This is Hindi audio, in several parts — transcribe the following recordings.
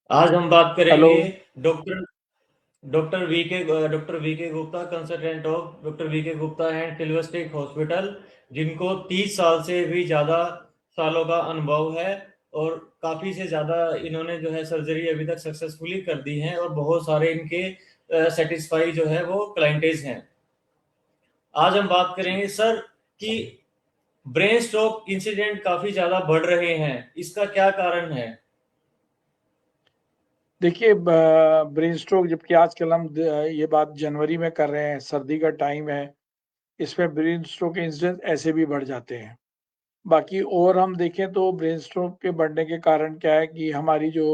आज हम बात हेलो। करेंगे डॉक्टर डॉक्टर वी के Gupta, consultant of doctor V के गुप्ता एंड सिल्वरस्टिक हॉस्पिटल, जिनको 30 साल से भी ज़्यादा सालों का अनुभव है। और काफ़ी से ज़्यादा इन्होंने जो है सर्जरी अभी तक सक्सेसफुली कर दी है, और बहुत सारे इनके सेटिस्फाई जो है वो क्लाइंटेज हैं। आज हम बात जी, करेंगे सर कि ब्रेन स्ट्रोक इंसिडेंट काफ़ी ज़्यादा बढ़ रहे हैं, इसका क्या कारण है? देखिए ब्रेन स्ट्रोक, जबकि आजकल हम ये बात जनवरी में कर रहे हैं, सर्दी का टाइम है, इसमें ब्रेन स्ट्रोक के इंसिडेंस ऐसे भी बढ़ जाते हैं। बाकी और हम देखें तो ब्रेन स्ट्रोक के बढ़ने के कारण क्या है कि हमारी जो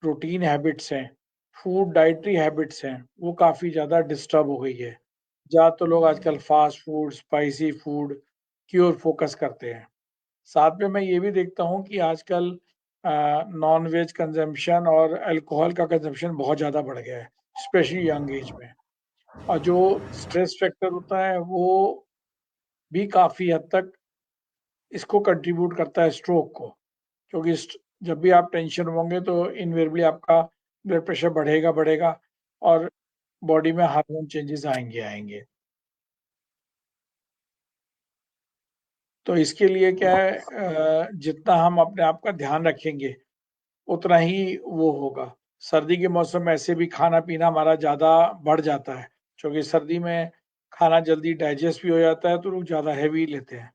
रूटीन हैबिट्स हैं, फूड डाइटरी हैबिट्स हैं, वो काफ़ी ज़्यादा डिस्टर्ब हो गई है। ज़्यादातर लोग आजकल फास्ट फूड, स्पाइसी फूड की ओर फोकस करते हैं। साथ में मैं ये भी देखता हूँ कि आजकल नॉन वेज कंजम्पशन और अल्कोहल का कंजम्पशन बहुत ज़्यादा बढ़ गया है, स्पेशली यंग एज में। और जो स्ट्रेस फैक्टर होता है वो भी काफ़ी हद तक इसको कंट्रीब्यूट करता है स्ट्रोक को, क्योंकि जब भी आप टेंशन होंगे तो इनवेरिएबली आपका ब्लड प्रेशर बढ़ेगा बढ़ेगा और बॉडी में हार्मोन चेंजेस आएंगे आएंगे। तो इसके लिए क्या है, जितना हम अपने आप का ध्यान रखेंगे उतना ही वो होगा। सर्दी के मौसम में ऐसे भी खाना पीना हमारा ज़्यादा बढ़ जाता है, क्योंकि सर्दी में खाना जल्दी डाइजेस्ट भी हो जाता है तो लोग ज़्यादा हैवी लेते हैं।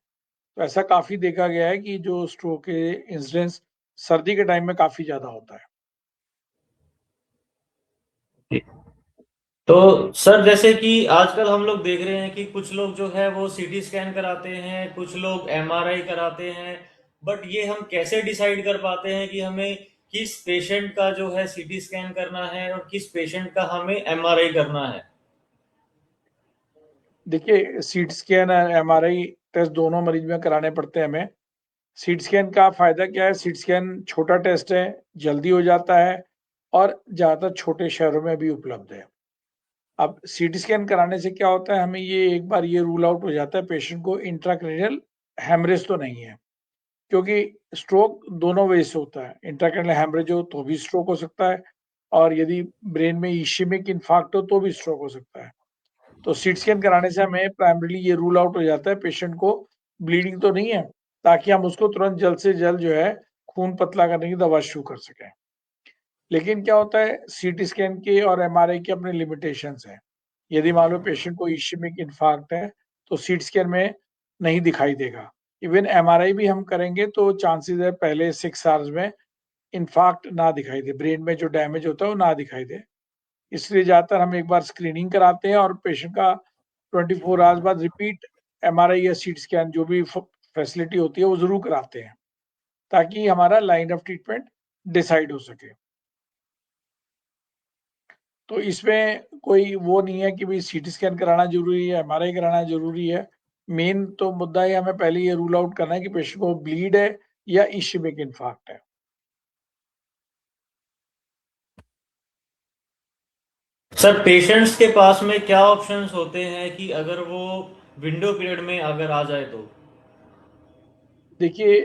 तो ऐसा काफ़ी देखा गया है कि जो स्ट्रोक के इंसिडेंस सर्दी के टाइम में काफ़ी ज़्यादा होता है। तो सर, जैसे कि आजकल हम लोग देख रहे हैं कि कुछ लोग जो है वो सीटी स्कैन कराते हैं, कुछ लोग एमआरआई कराते हैं। बट ये हम कैसे डिसाइड कर पाते हैं कि हमें किस पेशेंट का जो है सीटी स्कैन करना है और किस पेशेंट का हमें एमआरआई करना है? देखिए, सीटी स्कैन और एमआरआई टेस्ट दोनों मरीज में कराने पड़ते हैं हमें। सीटी स्कैन का फ़ायदा क्या है, सीटी स्कैन छोटा टेस्ट है, जल्दी हो जाता है और ज़्यादातर छोटे शहरों में भी उपलब्ध है। अब सीटी स्कैन कराने से क्या होता है, हमें ये एक बार ये रूल आउट हो जाता है पेशेंट को इंट्राक्रैनियल हेमरेज तो नहीं है, क्योंकि स्ट्रोक दोनों वे से होता है। इंट्राक्रैनियल हेमरेज हो तो भी स्ट्रोक हो सकता है, और यदि ब्रेन में इश्यमिक इन्फार्क्ट हो तो भी स्ट्रोक हो सकता है। तो सीटी स्कैन कराने से हमें प्राइमरीली ये रूल आउट हो जाता है पेशेंट को ब्लीडिंग तो नहीं है, ताकि हम उसको तुरंत जल्द से जल्द जो है खून पतला करने की दवा शुरू कर सकें। लेकिन क्या होता है, सीटी स्कैन के और एमआरआई के अपने लिमिटेशंस हैं। यदि मान लो पेशेंट को इश्यमिक इन्फार्क्ट है तो सीटी स्कैन में नहीं दिखाई देगा। इवन एमआरआई भी हम करेंगे तो चांसेस है पहले 6 आवर्स में इन्फार्क्ट ना दिखाई दे, ब्रेन में जो डैमेज होता है वो ना दिखाई दे। इसलिए ज़्यादातर हम एक बार स्क्रीनिंग कराते हैं और पेशेंट का 24 आवर्स बाद रिपीट एमआरआई या सीटी स्कैन जो भी फैसिलिटी होती है वो ज़रूर कराते हैं, ताकि हमारा लाइन ऑफ ट्रीटमेंट डिसाइड हो सके। तो इसमें कोई वो नहीं है कि भाई सीटी स्कैन कराना ज़रूरी है, एमआरआई कराना ज़रूरी है। मेन तो मुद्दा है हमें पहले ये रूल आउट करना है कि पेशेंट को ब्लीड है या इश्यमिक इन्फार्क्ट है। सर, पेशेंट्स के पास में क्या ऑप्शंस होते हैं कि अगर वो विंडो पीरियड में अगर आ जाए तो? देखिए,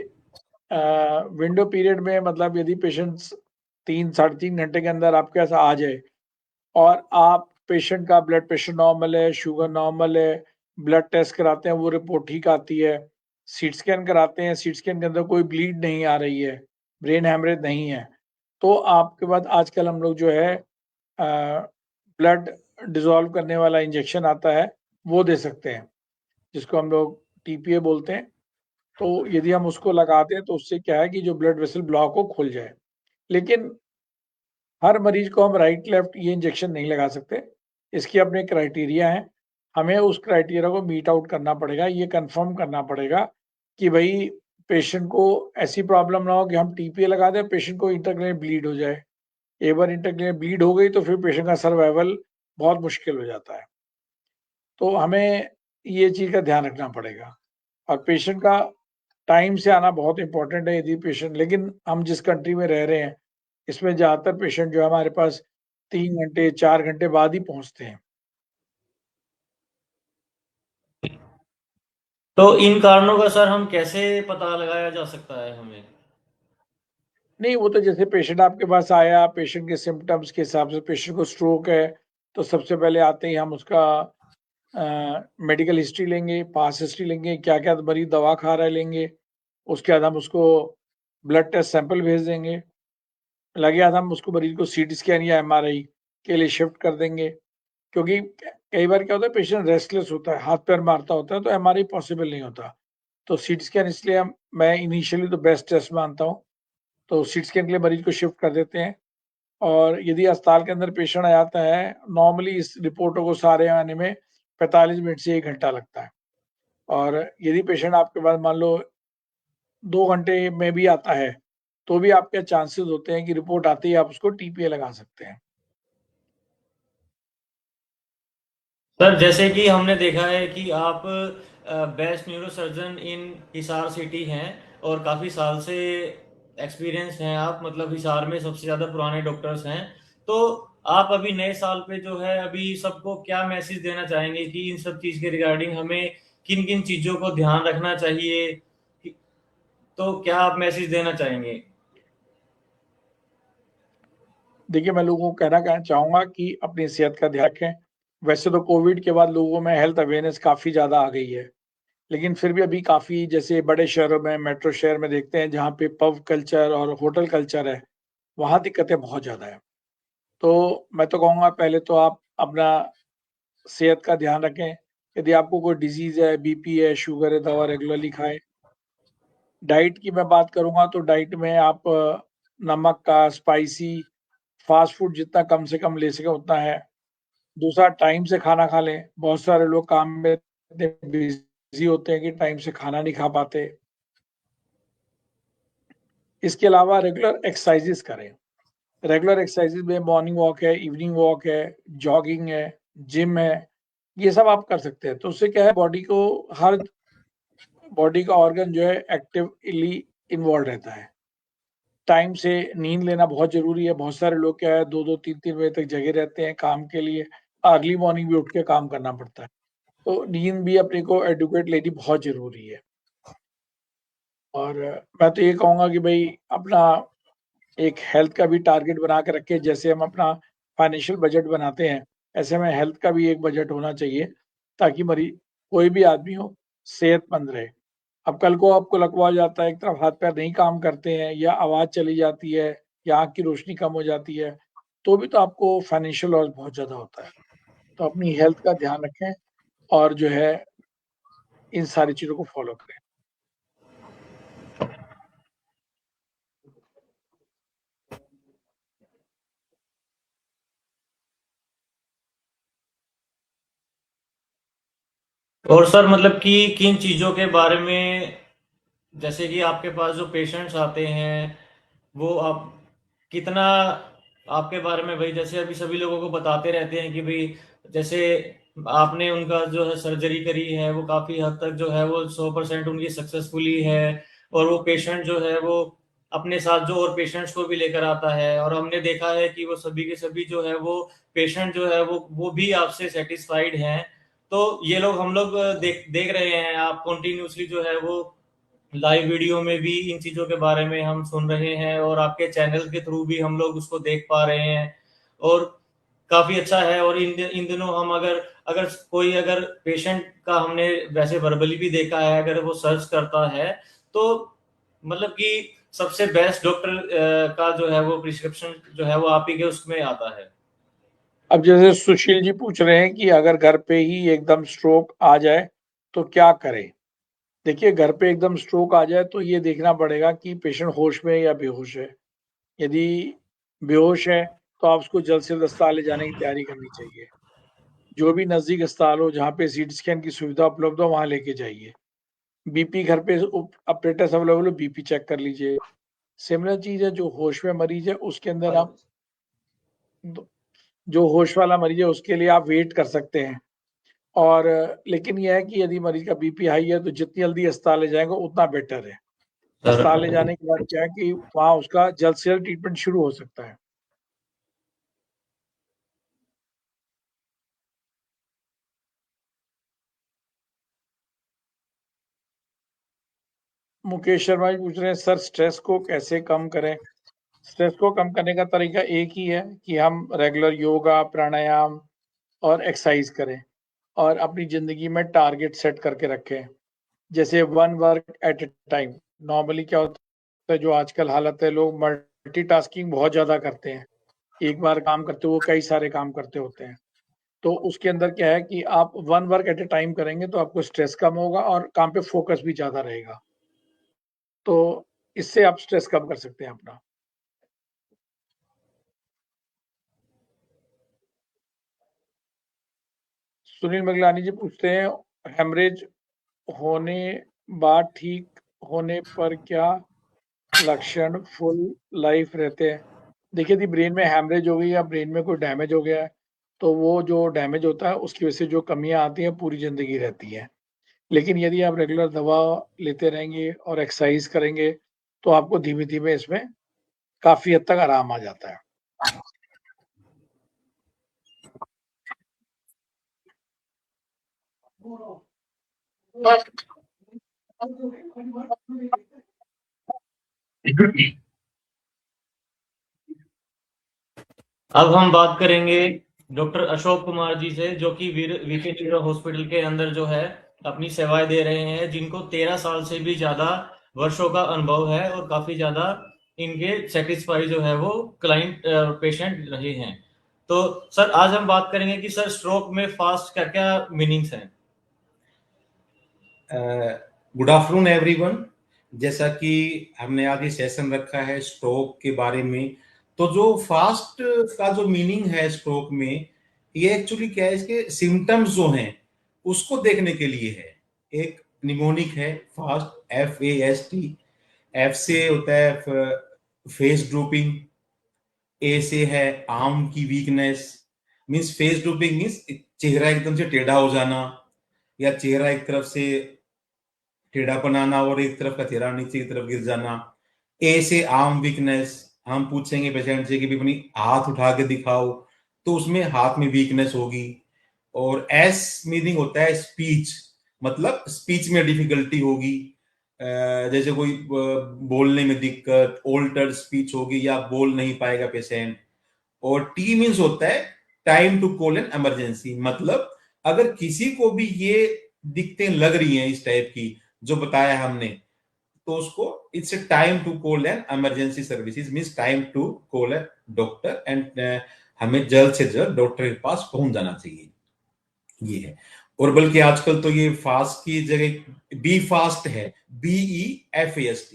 विंडो पीरियड में मतलब यदि पेशेंट्स 3 साढ़े 3 घंटे के अंदर आपके पास आ जाए और आप पेशेंट का ब्लड प्रेशर नॉर्मल है, शुगर नॉर्मल है, ब्लड टेस्ट कराते हैं वो रिपोर्ट ठीक आती है, सीटी स्कैन कराते हैं, सीटी स्कैन के अंदर कोई ब्लीड नहीं आ रही है, ब्रेन हैमरेज नहीं है, तो आपके बाद आजकल हम लोग जो है ब्लड डिसॉल्व करने वाला इंजेक्शन आता है वो दे सकते हैं, जिसको हम लोग टीपीए बोलते हैं। तो यदि हम उसको लगाते हैं तो उससे क्या है कि जो ब्लड वेसल ब्लॉक हो खुल जाए। लेकिन हर मरीज को हम राइट लेफ्ट ये इंजेक्शन नहीं लगा सकते, इसके अपने क्राइटेरिया हैं। हमें उस क्राइटेरिया को मीट आउट करना पड़ेगा, ये कंफर्म करना पड़ेगा कि भाई पेशेंट को ऐसी प्रॉब्लम ना हो कि हम टीपीए लगा दें, पेशेंट को इंटरक्रेनियल ब्लीड हो जाए। एक बार इंटरक्रेनियल ब्लीड हो गई तो फिर पेशेंट का सर्वाइवल बहुत मुश्किल हो जाता है। तो हमें ये चीज़ का ध्यान रखना पड़ेगा, और पेशेंट का टाइम से आना बहुत इंपॉर्टेंट है। यदि पेशेंट, लेकिन हम जिस कंट्री में रह रहे हैं इसमें ज़्यादातर पेशेंट जो है हमारे पास 3 घंटे 4 घंटे बाद ही पहुंचते हैं। तो इन कारणों का सर हम कैसे पता लगाया जा सकता है हमें? नहीं, वो तो जैसे पेशेंट आपके पास आया, पेशेंट के सिम्पटम्स के हिसाब से, पेशेंट को स्ट्रोक है, तो सबसे पहले आते ही हम उसका मेडिकल हिस्ट्री लेंगे, पास्ट हिस्ट्री लेंगे, क्या-क्या मरीज़ दवा खा रहा है लेंगे। उसके बाद हम उसको ब्लड टेस्ट सैंपल भेज देंगे। लगे हाथ हम उसको मरीज़ को सीटी स्कैन या एमआरआई के लिए शिफ्ट कर देंगे। क्योंकि कई बार क्या होता है, पेशेंट रेस्टलेस होता है, हाथ-पैर मारता होता है, तो एमआरआई पॉसिबल नहीं होता। तो सीटी स्कैन इसलिए मैं इनिशियली तो बेस्ट टेस्ट मानता हूँ। तो सीटी स्कैन के लिए मरीज़ को शिफ्ट कर देते हैं। और यदि अस्पताल के अंदर पेशेंट आ जाता है, नॉर्मली इस रिपोर्टों को सारे आने में 45 मिनट से 1 घंटा लगता है। और यदि पेशेंट आपके पास मान लो 2 घंटे में भी आता है, तो भी आपके चांसेस होते हैं कि रिपोर्ट आते ही आप उसको टीपीए लगा सकते हैं। सर जैसे कि हमने देखा है कि आप बेस्ट न्यूरोसर्जन इन हिसार सिटी हैं और काफ़ी साल से एक्सपीरियंस हैं आप, मतलब हिसार में सबसे ज़्यादा पुराने डॉक्टर्स हैं। तो आप अभी नए साल पे जो है अभी सबको क्या मैसेज देना चाहेंगे कि इन सब चीज़ के रिगार्डिंग हमें किन किन चीज़ों को ध्यान रखना चाहिए, तो क्या आप मैसेज देना चाहेंगे? देखिए, मैं लोगों को कहना चाहूँगा कि अपनी सेहत का ध्यान रखें। वैसे तो कोविड के बाद लोगों में हेल्थ अवेयरनेस काफ़ी ज़्यादा आ गई है, लेकिन फिर भी अभी काफ़ी जैसे बड़े शहरों में, मेट्रो शहर में देखते हैं जहाँ पे पब कल्चर और होटल कल्चर है, वहाँ दिक्कतें बहुत ज़्यादा है। तो मैं तो कहूँगा पहले तो आप अपना सेहत का ध्यान रखें। यदि आपको कोई डिज़ीज़ है, बीपी है, शुगर है, दवा रेगुलरली खाएँ। डाइट की मैं बात करूँगा तो डाइट में आप नमक का, स्पाइसी, फ़ास्ट फूड जितना कम से कम ले सकें उतना है। दूसरा टाइम से खाना खा लें। बहुत सारे लोग काम में इतने बिज़ी होते हैं कि टाइम से खाना नहीं खा पाते। इसके अलावा रेगुलर एक्सरसाइज़ेज़ करें। रेगुलर एक्सरसाइज़ेज़ में मॉर्निंग वॉक है, इवनिंग वॉक है, जॉगिंग है, जिम है, ये सब आप कर सकते हैं। तो उससे क्या है, हर बॉडी का ऑर्गन जो है एक्टिवली इन्वॉल्व रहता है। टाइम से नींद लेना बहुत ज़रूरी है। बहुत सारे लोग क्या है 2-2 3-3 बजे तक जगे रहते हैं काम के लिए। अर्ली मॉर्निंग भी उठ के काम करना पड़ता है। तो नींद भी अपने को एडुकेट लेनी बहुत ज़रूरी है। और मैं तो ये कहूँगा कि भई अपना एक हेल्थ का भी टारगेट बना के रखें। जैसे हम अपना फाइनेंशियल बजट बनाते हैं, ऐसे में हेल्थ का भी एक बजट होना चाहिए ताकि कोई भी आदमी हो, सेहतमंद रहे। अब कल को आपको लकवा जाता है, एक तरफ हाथ-पैर नहीं काम करते हैं या आवाज़ चली जाती है या आँख की रोशनी कम हो जाती है, तो भी तो आपको फाइनेंशियल लॉस बहुत ज़्यादा होता है। तो अपनी हेल्थ का ध्यान रखें और जो है इन सारी चीज़ों को फ़ॉलो करें। और सर मतलब कि किन चीज़ों के बारे में, जैसे कि आपके पास जो पेशेंट्स आते हैं वो आप कितना आपके बारे में, भाई जैसे अभी सभी लोगों को बताते रहते हैं कि भाई जैसे आपने उनका जो है सर्जरी करी है वो काफ़ी हद तक जो है वो 100% उनकी सक्सेसफुली है, और वो पेशेंट जो है वो अपने साथ जो और पेशेंट्स को भी लेकर आता है, और हमने देखा है कि वो सभी के सभी जो है वो पेशेंट जो है वो भी आपसे सेटिस्फाइड हैं। तो ये लोग हम लोग देख देख रहे हैं, आप कंटिन्यूसली जो है वो लाइव वीडियो में भी इन चीज़ों के बारे में हम सुन रहे हैं, और आपके चैनल के थ्रू भी हम लोग उसको देख पा रहे हैं, और काफ़ी अच्छा है। और इन दिनों हम अगर अगर कोई अगर पेशेंट का हमने वैसे वर्बली भी देखा है, अगर वो सर्च करता है तो मतलब कि सबसे बेस्ट डॉक्टर का जो है वो प्रिस्क्रिप्शन जो है वो आप ही के उसमें आता है। अब जैसे सुशील जी पूछ रहे हैं कि अगर घर पे ही एकदम स्ट्रोक आ जाए, तो क्या करें? देखिए, घर पे एकदम स्ट्रोक आ जाए तो ये देखना पड़ेगा कि पेशेंट होश में है या बेहोश है। यदि बेहोश है, तो आप उसको जल्द से जल्द अस्पताल ले जाने की तैयारी करनी चाहिए। जो भी नज़दीक अस्पताल हो, जहाँ पे सीटी स्कैन की सुविधा उपलब्ध हो, वहाँ लेके जाइए। बीपी घर पे ऑपरेटर्स अवेलेबल हो, बीपी चेक कर लीजिए। सिमिलर चीज़ है, जो होश में मरीज़ है, उसके अंदर आप द जो होश वाला मरीज़ है, उसके लिए आप वेट कर सकते हैं। और लेकिन ये है कि यदि मरीज़ का बीपी हाई है, तो जितनी जल्दी अस्पताल ले जाएँगे, उतना बेटर है। सर अस्पताल ले जाने के बाद क्या है कि वहाँ उसका जल्द से जल्द ट्रीटमेंट शुरू हो सकता है। मुकेश शर्मा जी पूछ रहे हैं, सर स्ट्रेस को कैसे कम करें? स्ट्रेस को कम करने का तरीका एक ही है कि हम रेगुलर योगा, प्राणायाम और एक्सरसाइज करें और अपनी ज़िंदगी में टारगेट सेट करके रखें। जैसे one work at a time. Normally क्या होता है, जो आजकल हालत है, लोग मल्टीटास्किंग बहुत ज़्यादा करते हैं। एक बार काम करते हुए कई सारे काम करते होते हैं। तो उसके अंदर क्या है कि आप one work at a time करेंगे तो आपको स्ट्रेस कम होगा और काम पे फोकस भी ज़्यादा रहेगा। तो इससे आप स्ट्रेस कम कर सकते हैं अपना। सुनील मगलानी जी पूछते हैं, हेमरेज होने बाद ठीक होने पर क्या लक्षण फुल लाइफ रहते हैं? देखिए, यदि ब्रेन में हैमरेज हो गई या ब्रेन में कोई डैमेज हो गया है, तो वो जो डैमेज होता है उसकी वजह से जो कमियां आती हैं पूरी जिंदगी रहती हैं। लेकिन यदि आप रेगुलर दवा लेते रहेंगे और एक्सरसाइज करेंगे तो आपको धीमे धीमे इसमें काफी हद तक आराम आ जाता है। अब हम बात करेंगे डॉक्टर अशोक कुमार जी से, जो कि वीके न्यूरो हॉस्पिटल के अंदर जो है अपनी सेवाएं दे रहे हैं, जिनको 13 साल से भी ज्यादा वर्षों का अनुभव है और काफी ज्यादा इनके सेटिस्फाई जो है वो क्लाइंट पेशेंट रहे हैं। तो सर, आज हम बात करेंगे कि सर स्ट्रोक में फास्ट क्या क्या मीनिंग्स हैं। Good afternoon everyone. जैसा कि हमने आगे सेशन रखा है स्ट्रोक के बारे में, तो जो फास्ट का जो मीनिंग है स्ट्रोक में, ये एक्चुअली क्या है, इसके सिम्टम्स जो हैं उसको देखने के लिए है। एक निमोनिक है फास्ट, FAST। एफ से होता है फेस ड्रूपिंग, ए से है आर्म की weakness. Means face drooping means चेहरा एकदम से टेढ़ा हो जाना, या चेहरा एक तरफ से टेढ़ा बनाना और एक तरफ का चेहरा नीचे की तरफ गिर जाना। ए से आर्म वीकनेस, हम पूछेंगे पेशेंट से कि भी अपनी हाथ उठा के दिखाओ, तो उसमें हाथ में वीकनेस होगी। और एस मीनिंग होता है स्पीच, मतलब स्पीच में डिफिकल्टी होगी। जैसे कोई बोलने में दिक्कत, ऑल्टर्ड स्पीच होगी या बोल नहीं पाएगा पेशेंट। और टी मीन्स होता है time to call an emergency, मतलब अगर किसी को भी ये दिक्कतें लग रही हैं इस टाइप की जो बताया हमने, तो उसको it's a time to call an emergency services, means time to call a doctor and हमें जल्द से जल्द डॉक्टर के पास पहुंच जाना चाहिए, ये है। और बल्कि आजकल तो ये फास्ट की जगह बी फास्ट है, BEFAST।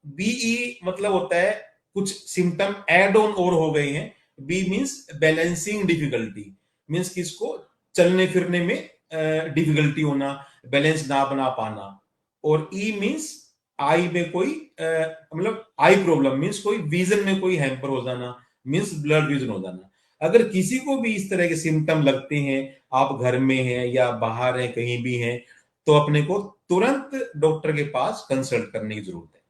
बीई मतलब होता है कुछ सिम्टम एड ऑन और हो गए हैं। B means balancing difficulty, means किसको चलने फिरने में डिफिकल्टी होना, बैलेंस ना बना पाना। और ई मींस आई में कोई मतलब आई प्रॉब्लम, मींस कोई विजन में कोई हैम्पर हो जाना, मींस ब्लड विजन हो जाना। अगर किसी को भी इस तरह के सिम्टम लगते हैं, आप घर में हैं या बाहर हैं, कहीं भी हैं, तो अपने को तुरंत डॉक्टर के पास कंसल्ट करने की जरूरत है।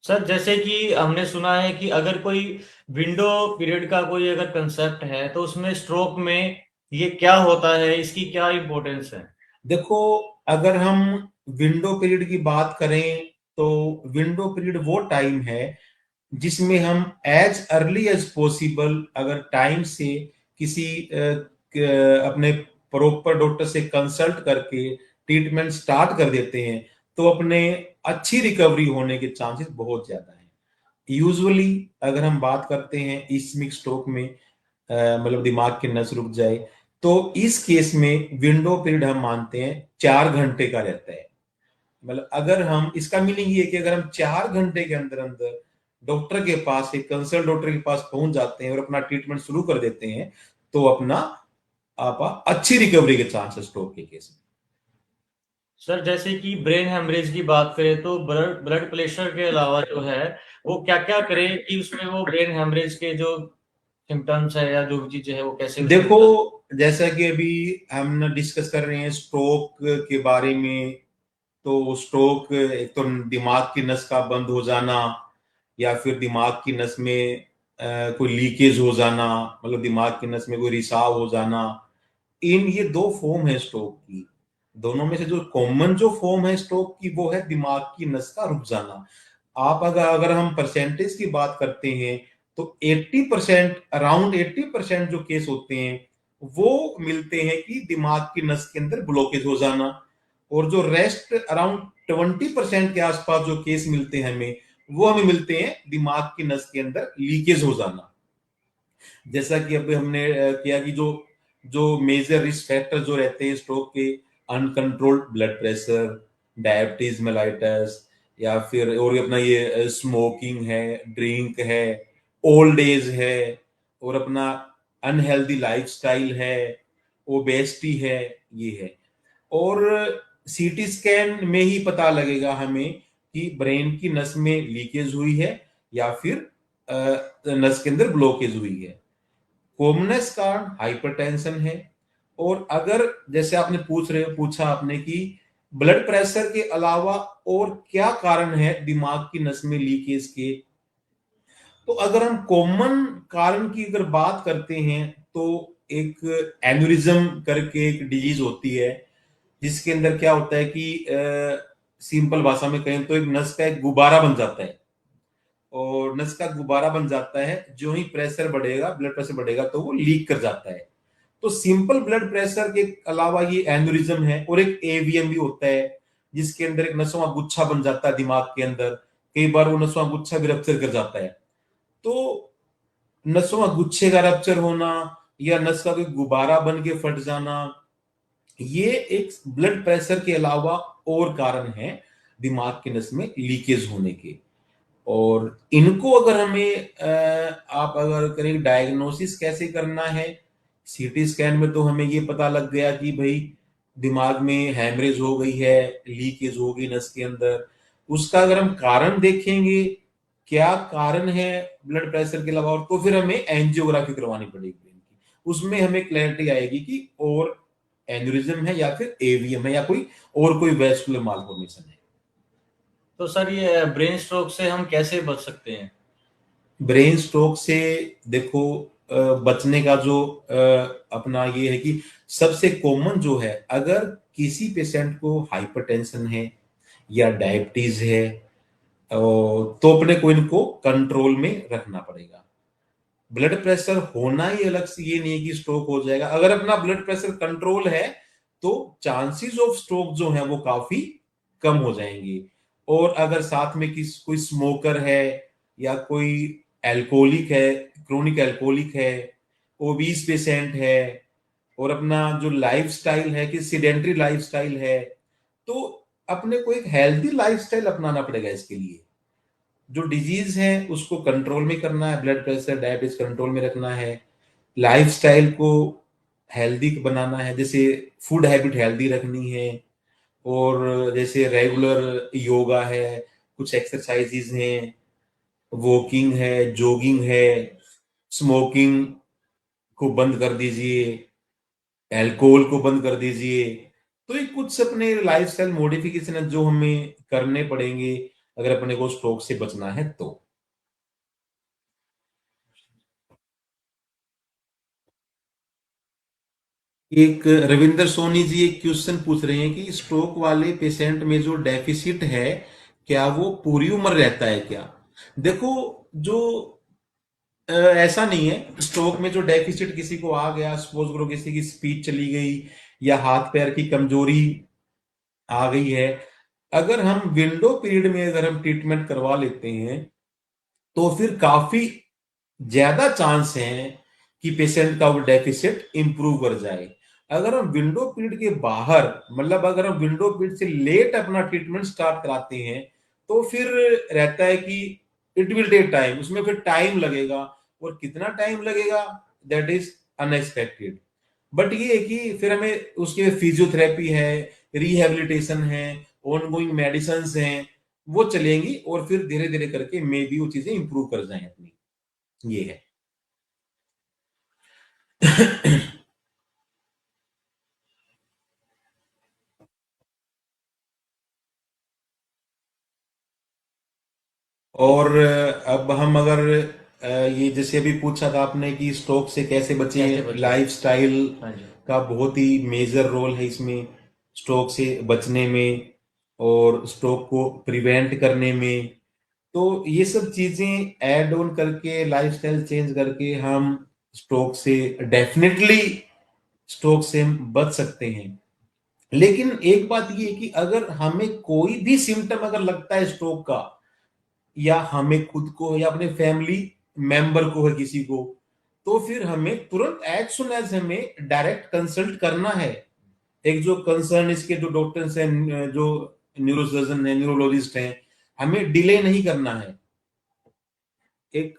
सर, जैसे कि हमने सुना है कि अगर कोई विंडो पीरियड का कोई अगर कंसेप्ट है, तो उसमें स्ट्रोक में ये क्या होता है, इसकी क्या इंपॉर्टेंस है? देखो, अगर हम विंडो पीरियड की बात करें तो विंडो पीरियड वो टाइम है जिसमें हम एज अर्ली एज पॉसिबल अगर टाइम से किसी अपने प्रॉपर डॉक्टर से कंसल्ट करके ट्रीटमेंट स्टार्ट कर देते हैं, तो अपने अच्छी रिकवरी होने के चांसेस बहुत ज्यादा हैं। यूजुअली अगर हम बात करते हैं इस्मिक स्ट्रोक में, मतलब दिमाग की नस रुक जाए, तो इस केस में विंडो पीरियड हम मानते हैं 4 घंटे का रहता है। मतलब अगर हम, इसका मीनिंग ये है कि अगर हम 4 घंटे के अंदर अंदर डॉक्टर के पास, एक कंसल्ट डॉक्टर के पास पहुंच जाते हैं और अपना ट्रीटमेंट शुरू कर देते हैं, तो अपना आप अच्छी रिकवरी के चांसेस स्ट्रोक के केस में। सर, जैसे कि ब्रेन हेमरेज की बात करें तो ब्लड ब्लड प्रेशर के अलावा जो है वो क्या क्या करे कि उसमें वो ब्रेन हेमरेज के जो सिम्टम्स है या जो भी चीजें है वो कैसे देखो, जैसा कि अभी हम डिस्कस कर रहे हैं स्ट्रोक के बारे में, तो स्ट्रोक एक तो दिमाग की नस का बंद हो जाना, या फिर दिमाग की नस में कोई लीकेज हो जाना, मतलब दिमाग की नस में कोई रिसाव हो जाना। इन ये दो फॉर्म है स्ट्रोक की। दोनों में से जो कॉमन जो फॉर्म है स्ट्रोक की वो है दिमाग की नस का रुक जाना। आप अगर हम परसेंटेज की बात करते हैं तो 80%, अराउंड 80% जो केस होते हैं वो मिलते हैं कि दिमाग की नस के अंदर ब्लॉकेज हो जाना, और जो रेस्ट अराउंड 20% के आसपास जो केस मिलते हैं हमें, वो हमें मिलते हैं दिमाग की नस के अंदर लीकेज हो जाना। जैसा कि अभी हमने किया कि जो जो मेजर रिस्क फैक्टर जो रहते हैं स्ट्रोक के, uncontrolled blood pressure, diabetes mellitus, या फिर और अपना ये स्मोकिंग है, ड्रिंक है, ओल्ड एज है, और अपना अनहेल्दी लाइफस्टाइल है, ओबेसिटी है, ये है। और सीटी स्कैन में ही पता लगेगा हमें कि ब्रेन की नस में लीकेज हुई है या फिर नस के अंदर ब्लॉकेज हुई है। कॉमनेस कारण हाइपरटेंशन है। और अगर जैसे आपने पूछा आपने कि ब्लड प्रेशर के अलावा और क्या कारण है दिमाग की नस में लीकेज के, तो अगर हम कॉमन कारण की अगर बात करते हैं तो एक एन्यूरिज्म करके एक डिजीज होती है, जिसके अंदर क्या होता है कि सिंपल भाषा में कहें तो एक नस का एक गुब्बारा बन जाता है, और नस का गुब्बारा बन जाता है, जो ही प्रेशर बढ़ेगा, ब्लड प्रेशर बढ़ेगा तो वो लीक कर जाता है। तो सिंपल ब्लड प्रेशर के अलावा ये एन्यूरिज्म है, और एक एवीएम भी होता है, जिसके अंदर एक नसों का गुच्छा बन जाता है दिमाग के अंदर, कई बार वो नसों का गुच्छा भी रप्चर कर जाता है। तो नसों का गुच्छे का रप्चर होना या नस का कोई गुब्बारा बन के फट जाना, ये एक ब्लड प्रेशर के अलावा और कारण है दिमाग की नस में लीकेज होने के। और इनको अगर हमें आप अगर करें डायग्नोसिस कैसे करना है, सीटी स्कैन में तो हमें ये पता लग गया कि भाई दिमाग में हैमरेज हो गई है, लीकेज हो गई नस के अंदर। उसका अगर हम कारण देखेंगे क्या कारण है ब्लड प्रेशर के अलावा, तो फिर हमें एंजियोग्राफी करवानी पड़ेगी। उसमें हमें क्लैरिटी आएगी कि और एन्यूरिज्म है या फिर एवीएम है या कोई वैस्कुलर मालफॉर्मेशन है। तो सर ये ब्रेन स्ट्रोक से हम कैसे बच सकते हैं? ब्रेन स्ट्रोक से देखो बचने का जो अपना ये है कि सबसे कॉमन जो है, अगर किसी पेशेंट को हाइपरटेंशन है या डायबिटीज है, तो अपने को इनको कंट्रोल में रखना पड़ेगा। ब्लड प्रेशर होना ही अलग से ये नहीं है कि स्ट्रोक हो जाएगा। अगर अपना ब्लड प्रेशर कंट्रोल है तो चांसेस ऑफ स्ट्रोक जो है वो काफी कम हो जाएंगे। और अगर साथ में कोई स्मोकर है या कोई एल्कोहलिक है, क्रोनिक एल्कोहलिक है, ओबीस पेशेंट है, और अपना जो लाइफस्टाइल है कि सीडेंटरी लाइफस्टाइल है, तो अपने को एक हेल्दी लाइफस्टाइल अपनाना पड़ेगा इसके लिए। जो डिजीज है उसको कंट्रोल में करना है, ब्लड प्रेशर डायबिटीज कंट्रोल में रखना है, लाइफस्टाइल को हेल्दी बनाना है, जैसे फूड हैबिट हेल्दी रखनी है, और जैसे रेगुलर योगा है, कुछ एक्सरसाइजेज हैं, वॉकिंग है, जॉगिंग है, स्मोकिंग को बंद कर दीजिए, अल्कोहल को बंद कर दीजिए। तो ये कुछ अपने लाइफस्टाइल मॉडिफिकेशन है जो हमें करने पड़ेंगे अगर अपने को स्ट्रोक से बचना है तो। एक रविंदर सोनी जी एक क्वेश्चन पूछ रहे हैं कि स्ट्रोक वाले पेशेंट में जो डेफिसिट है क्या वो पूरी उम्र रहता है क्या? देखो, जो ऐसा नहीं है। स्ट्रोक में जो डेफिसिट किसी को आ गया, सपोज करो किसी की स्पीच चली गई या हाथ पैर की कमजोरी आ गई है, अगर हम विंडो पीरियड में अगर हम ट्रीटमेंट करवा लेते हैं तो फिर काफी ज्यादा चांस है कि पेशेंट का वो डेफिसिट इंप्रूव कर जाए। अगर हम विंडो पीरियड के बाहर, मतलब अगर हम विंडो पीरियड से लेट अपना ट्रीटमेंट स्टार्ट कराते हैं तो फिर रहता है कि इट विल टेक टाइम, उसमें फिर टाइम लगेगा, और कितना टाइम लगेगा दैट इज अनएक्सपेक्टेड। बट ये है कि फिर हमें उसके फिजियोथेरेपी है, रिहेबिलिटेशन है, ऑनगोइंग मेडिसिन हैं, वो चलेंगी, और फिर धीरे धीरे करके मे बी वो चीजें इंप्रूव कर जाएं अपनी। ये है। और अब हम अगर ये जैसे अभी पूछा था आपने कि स्ट्रोक से कैसे कैसे बचें, बचें? लाइफस्टाइल हाँ जी। का बहुत ही मेजर रोल है इसमें, स्ट्रोक से बचने में और स्ट्रोक को प्रिवेंट करने में। तो ये सब चीजें ऐड ऑन करके लाइफस्टाइल चेंज करके हम स्ट्रोक से डेफिनेटली स्ट्रोक से हम बच सकते हैं। लेकिन एक बात ये है कि अगर हमें कोई भी सिम्टम अगर लगता है स्ट्रोक का, या हमें खुद को या अपने फैमिली मेंबर को है किसी को, तो फिर हमें तुरंत एज सुन एज हमें डायरेक्ट कंसल्ट करना है। एक जो कंसर्न इसके जो डॉक्टर्स हैं, जो न्यूरोसर्जन है, न्यूरोलॉजिस्ट हैं, हमें डिले नहीं करना है। एक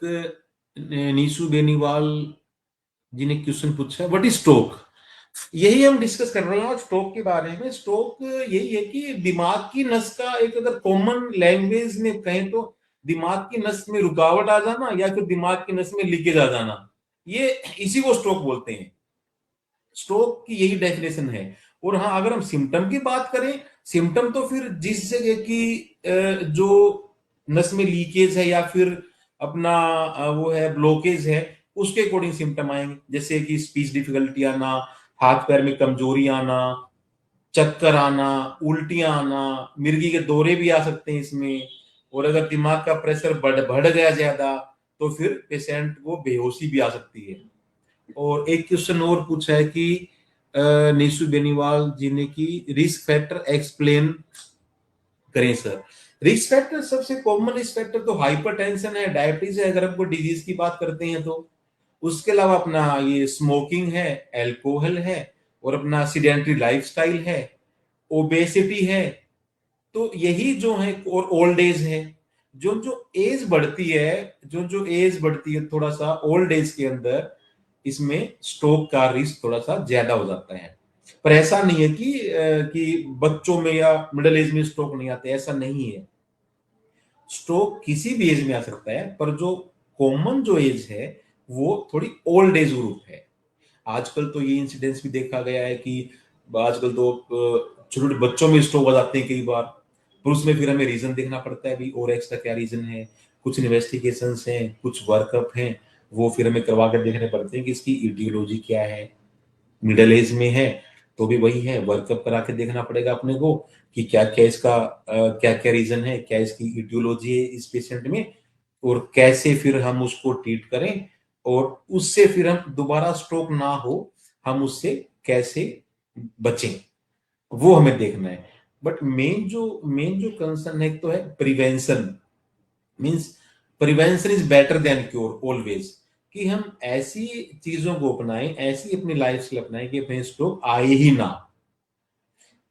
नीशू बेनीवाल जी ने क्वेश्चन पूछा, व्हाट इज स्ट्रोक? यही हम डिस्कस कर रहे हैं स्ट्रोक के बारे में। स्ट्रोक यही है कि दिमाग की नस का, एक अगर कॉमन लैंग्वेज में कहें तो, दिमाग की नस में रुकावट आ जाना या फिर दिमाग की नस में लीकेज आ जाना, ये इसी को स्ट्रोक बोलते हैं। स्ट्रोक की यही डेफिनेशन है। और हाँ, अगर हम सिम्टम की बात करें, सिम्टम तो फिर जिस जगह की जो नस में लीकेज है या फिर अपना वो है ब्लॉकेज है, उसके अकॉर्डिंग सिम्टम आएंगे। जैसे कि स्पीच डिफिकल्टी आना, हाथ पैर में कमजोरी आना, चक्कर आना, उल्टियां आना, मिर्गी के दौरे भी आ सकते हैं इसमें। और अगर दिमाग का प्रेशर बढ़ गया ज्यादा तो फिर पेशेंट को बेहोशी भी आ सकती है। और एक क्वेश्चन और पूछा है कि नीशू बेनीवाल जी ने कि रिस्क फैक्टर एक्सप्लेन करें सर। रिस्क फैक्टर, सबसे कॉमन रिस्क फैक्टर तो हाइपरटेंशन है, डायबिटीज है, अगर हमको डिजीज की बात करते हैं तो। उसके अलावा अपना ये स्मोकिंग है, एल्कोहल है, और अपना सीडेंटरी लाइफस्टाइल है, ओबेसिटी है। तो यही जो है, और ओल्ड एज है। जो जो एज बढ़ती है, जो एज बढ़ती है थोड़ा सा ओल्ड एज के अंदर, इसमें स्ट्रोक का रिस्क थोड़ा सा ज्यादा हो जाता है। पर ऐसा नहीं है कि बच्चों में या मिडिल एज में स्ट्रोक नहीं आते, ऐसा नहीं है। स्ट्रोक किसी भी एज में आ सकता है, पर जो कॉमन जो एज है वो थोड़ी ओल्ड एज ग्रुप है। आजकल तो ये इंसिडेंस भी देखा गया है कि आजकल तो छोटे बच्चों में स्ट्रोक हो जाते हैं कई बार। पर उसमें फिर हमें रीजन देखना पड़ता है भी, और एक्स्ट्रा क्या रीजन है। कुछ इन्वेस्टिगेशंस हैं, कुछ वर्कअप हैं, वो फिर हमें करवा कर देखने पड़ते हैं कि इसकी इडियोलॉजी क्या है। मिडिल एज में है तो भी वही है, वर्कअप करा के देखना पड़ेगा अपने को कि क्या क्या इसका क्या क्या रीजन है, क्या इसकी इडियोलॉजी है इस पेशेंट में, और कैसे फिर हम उसको ट्रीट करें, और उससे फिर हम दोबारा स्ट्रोक ना हो, हम उससे कैसे बचें, वो हमें देखना है। बट मेन जो कंसर्न है तो है prevention. Means prevention is better than cure always. कि हम ऐसी चीजों को अपनाएं, ऐसी अपनी लाइफ स्टाइल अपनाएं कि अपने स्ट्रोक आए ही ना।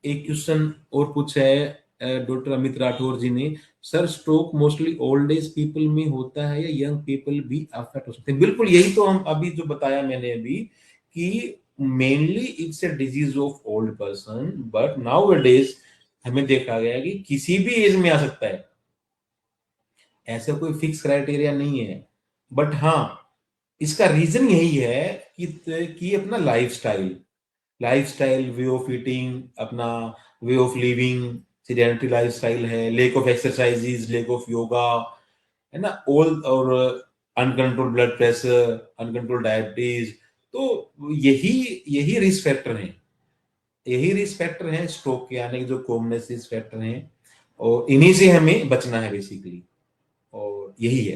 एक क्वेश्चन और पूछा है डॉक्टर अमित राठौर जी ने, sir stroke mostly old age people में होता है या यंग पीपल भी अफेक्ट हो सकते हैं? बिल्कुल, यही तो हम अभी जो बताया मैंने अभी, कि mainly it's a disease of old person, but now days हमें देखा गया कि किसी भी एज में आ सकता है। ऐसा कोई फिक्स क्राइटेरिया नहीं है। बट हाँ, इसका रीजन यही है कि अपना लाइफस्टाइल, वे ऑफ ईटिंग, अपना way of living, sedentary lifestyle है, lack of exercises, lack of yoga, है ना, ऑल, और uncontrol blood pressure, uncontrol diabetes. तो यही यही रिस्क फैक्टर हैं, स्ट्रोक के आने के जो कॉमनेस रिस्क फैक्टर हैं, और इन्हीं से हमें बचना है बेसिकली, और यही है।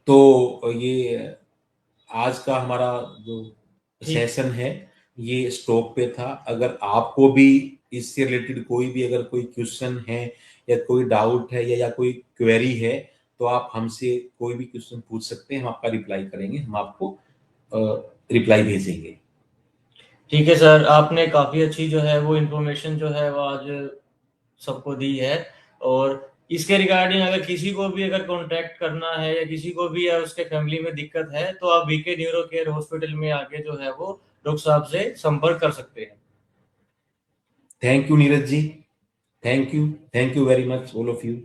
तो ये आज का हमारा जो सेशन है ये स्ट्रोक पे था। अगर आपको भी इससे रिलेटेड कोई भी अगर कोई क्वेश्चन है या कोई डाउट है या कोई क्वेरी है, तो आप हमसे कोई भी क्वेश्चन पूछ सकते हैं, हम आपका रिप्लाई करेंगे, हम आपको रिप्लाई भेजेंगे। ठीक है सर, आपने काफ़ी अच्छी जो है वो इन्फॉर्मेशन जो है वो आज सबको दी है। और इसके रिगार्डिंग अगर किसी को भी अगर कॉन्टैक्ट करना है या किसी को भी या उसके फैमिली में दिक्कत है, तो आप वीके न्यूरो केयर हॉस्पिटल में आके जो है वो डॉक्टर साहब से संपर्क कर सकते हैं। Thank you Neeraj ji, thank you very much all of you.